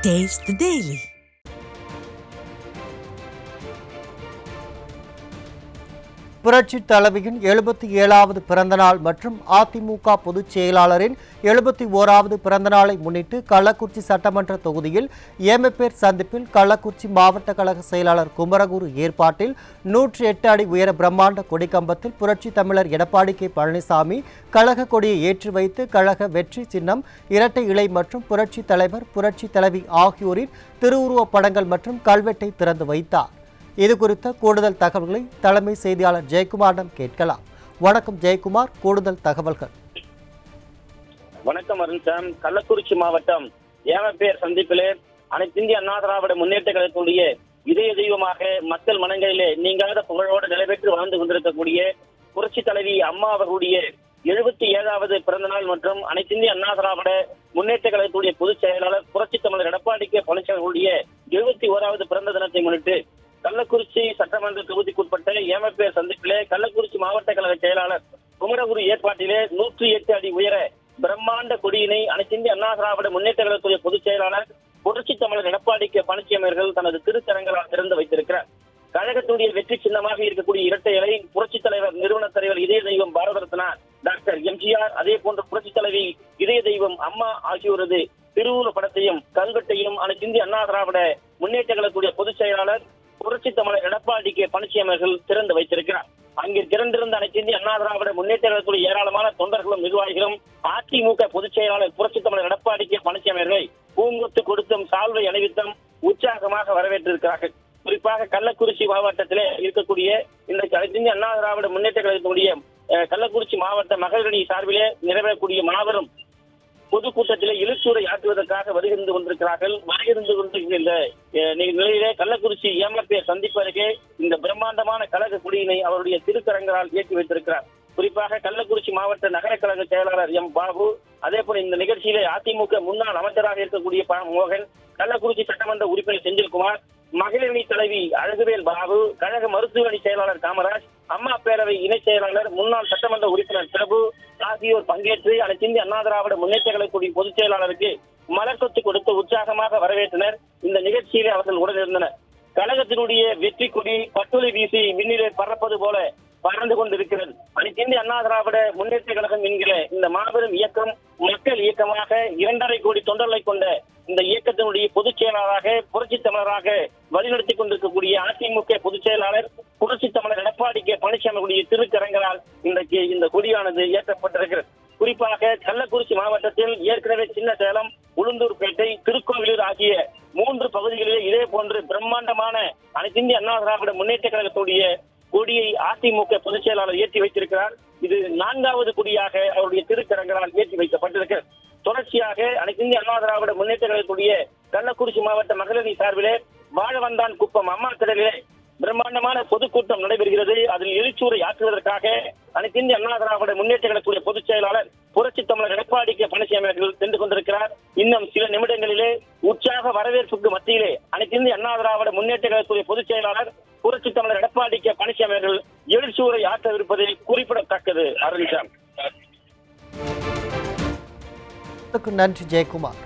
Taste the Daily. புரட்சி தலைவியின் 77வது பிறந்தநாள் மற்றும் அதிமுக பொதுச் செயலாளரின் 71வது பிறந்தநாளை முன்னிட்டு கள்ளக்குறிச்சி சட்டமன்ற தொகுதியில் ஏமப்பேர் சந்திப்பில் கள்ளக்குறிச்சி மாவட்ட கழக செயலாளர் குமரகுரு ஏற்பாட்டில் 108 அடி உயர பிரம்மாண்ட கொடிக்கம்பத்தில் புரட்சி தமிழர் எடப்பாடி கே பழனிசாமி கழக கொடியை ஏற்றி வைத்து கழக வெற்றி சின்னம், இரட்டை இலை மற்றும் புரட்சி தலைவர், புரட்சி தலைவி ஆகியோரின் திருவுருவப் படங்கள் மற்றும் கல்வெட்டை திறந்து வைத்தார். இது குறித்த கூடுதல் தகவல்களை தலைமை செய்தியாளர் ஜெயக்குமாரிடம் கேட்கலாம். வணக்கம் ஜெயக்குமார், கூடுதல் தகவல்கள். வணக்கம் அருண்சாம். கள்ளக்குறிச்சி மாவட்டம் ஏமப்பேர் சந்திப்பிலே அனைத்து இந்திய அண்ணா திராவிட முன்னேற்ற கழகத்துடைய இதய தெய்வமாக மக்கள் மனங்களிலே நீங்காத புகழோடு நிலைபெற்று வாழ்ந்து கொண்டிருக்கக்கூடிய புரட்சி தலைவி அம்மா அவர்களுடைய 77வது பிறந்தநாள் மற்றும் அனைத்து இந்திய அண்ணா திராவிட முன்னேற்ற கழகத்துடைய பொதுச் செயலாளர் புரட்சி தமிழர் எடப்பாடி கே பழனிசாமியுடைய 71வது பிறந்த தினத்தை முன்னிட்டு கள்ளக்குறிச்சி சட்டமன்ற தொகுதிக்குட்பட்ட ஏமப்பேர் சந்திப்பிலே கள்ளக்குறிச்சி மாவட்ட கழக செயலாளர் குமரகுரு ஏற்பாட்டிலே 108 அடி உயர பிரம்மாண்ட கொடியினை அனைத்து இந்திய அண்ணா திராவிட முன்னேற்ற கழகத்துடைய பொதுச் செயலாளர் புரட்சி தமிழர் எடப்பாடி கே பழனிசாமி அவர்கள் தனது திருத்தரங்களால் திறந்து வைத்திருக்கிறார். கழகத்துடைய வெற்றி சின்னமாக இருக்கக்கூடிய இரட்டை இலை, புரட்சி தலைவர் நிறுவன தலைவர் இதய தெய்வம் பாரத ரத்னா டாக்டர் எம்ஜிஆர், அதே போன்ற புரட்சி தலைவி இதய தெய்வம் அம்மா ஆகியோரது திருவுருவ படத்தையும் கல்வெட்டையும் அனைத்து இந்திய அண்ணா திராவிட முன்னேற்ற கழகத்துடைய பொதுச் செயலாளர் புரட்சி தமிழர் எடப்பாடி கே பழனிசாமி அவர்கள் திறந்து வைத்திருக்கிறார். அங்கே திறந்திருந்த அனைத்து இந்திய அண்ணா திராவிட முன்னேற்ற கழகத்துடைய ஏராளமான தொண்டர்களும் நிர்வாகிகளும் அதிமுக பொதுச் செயலாளர் புரட்சி தமிழர் எடப்பாடி கே பழனிசாமி அவர்களை பூங்கொத்து கொடுத்தும் சால்வை அணிவித்தும் உற்சாகமாக வரவேற்றிருக்கிறார்கள். குறிப்பாக கள்ளக்குறிச்சி மாவட்டத்திலே இருக்கக்கூடிய இந்த அனைத்து இந்திய அண்ணா திராவிட முன்னேற்ற கழகத்துடைய கள்ளக்குறிச்சி மாவட்ட மகளிரணி சார்பிலே நிறைவேறக்கூடிய மாபெரும் பொதுக்கூட்டத்திலே எழுச்சூரை ஆற்றுவதற்காக வருகின்ற கொண்டிருக்கிறார்கள். வருகின்ற கொண்டிருக்கின்ற நிலையிலே கள்ளக்குறிச்சி ஏமப்பேர் சந்திப்பு அருகே இந்த பிரம்மாண்டமான கழக கொடியினை அவருடைய திருக்கரங்களால் ஏற்றி வைத்திருக்கிறார். குறிப்பாக கள்ளக்குறிச்சி மாவட்ட நகர கழக செயலாளர் எம் பாபு, அதே போல இந்த நிகழ்ச்சியிலே அதிமுக முன்னாள் அமைச்சராக இருக்கக்கூடிய மோகன், கள்ளக்குறிச்சி சட்டமன்ற உறுப்பினர் செந்தில்குமார், மகளிரணி தலைவி அழகுவேல் பாபு, கழக மருத்துவ அணி செயலாளர் காமராஜ், அம்மா பேரவை இணை செயலாளர் முன்னாள் சட்டமன்ற உறுப்பினர் பிரபு ஆகியோர் பங்கேற்று அனைத்து இந்திய அண்ணா திராவிட முன்னேற்ற கழகத்துடைய பொதுச் செயலாளருக்கு மலர்கொத்து கொடுத்து உற்சாகமாக வரவேற்றனர். இந்த நிகழ்ச்சியிலே அவர்கள் உடனிருந்தனர். கழகத்தினுடைய வெற்றி கொடி பட்டுளை வீசி விண்ணிலே பறப்பது போல பறந்து கொண்டிருக்கிறது. அனைத்து இந்திய அண்ணா திராவிட முன்னேற்ற கழகம் என்கிற இந்த மாபெரும் இயக்கம் மக்கள் இயக்கமாக 2.5 கோடி தொண்டர்களை கொண்ட இந்த இயக்கத்தினுடைய பொதுச் செயலாளராக புரட்சி தமிழராக வழிநடத்திக் கொண்டிருக்கக்கூடிய அதிமுக பொதுச் செயலாளர் புரட்சி தமிழர் எடப்பாடி கே பழனிசாமியுடைய திருக்கரங்களால் இன்றைக்கு இந்த கொடியானது ஏற்றப்பட்டிருக்கிறது. குறிப்பாக கள்ளக்குறிச்சி மாவட்டத்தில் ஏற்கனவே சின்ன சேலம், உளுந்தூர்பேட்டை, திருக்கோவிலூர் ஆகிய 3 பகுதிகளிலே இதே போன்று பிரம்மாண்டமான அனைத்து இந்திய அண்ணா திராவிட முன்னேற்ற கழகத்துடைய கொடியை அதிமுக பொதுச் செயலாளர் ஏற்றி வைத்திருக்கிறார். இது 4வது கொடியாக அவருடைய திருக்கரங்களால் ஏற்றி வைக்கப்பட்டிருக்கிறது. தொடர்ச்சியாக அனைத்து இந்திய அண்ணா திராவிட முன்னேற்ற கழகத்துடைய கள்ளக்குறிச்சி மாவட்ட மகளிரணி சார்பிலே வாழவந்தான் குப்பம் அம்மா திடலிலே பிரம்மாண்டமான பொதுக்கூட்டம் நடைபெறுகிறது. அதில் எழுச்சூரை ஆற்றுவதற்காக அனைத்து இந்திய அண்ணா திராவிட முன்னேற்ற கழகத்துடைய பொதுச் செயலாளர் புரட்சி தமிழர் எடப்பாடி கே பழனிசாமி அவர்கள் சென்று கொண்டிருக்கிறார். இன்னும் சில நிமிடங்களிலே உற்சாக வரவேற்புக்கு மத்தியிலே அனைத்து இந்திய அண்ணா திராவிட முன்னேற்ற கழகத்துடைய பொதுச் செயலாளர் புரட்சி தமிழர் எடப்பாடி கே பழனிசாமி அவர்கள் எழுச்சூரை ஆற்றவிருப்பது குறிப்பிடத்தக்கது. அருண்சாம். நன்றி ஜெயக்குமார்.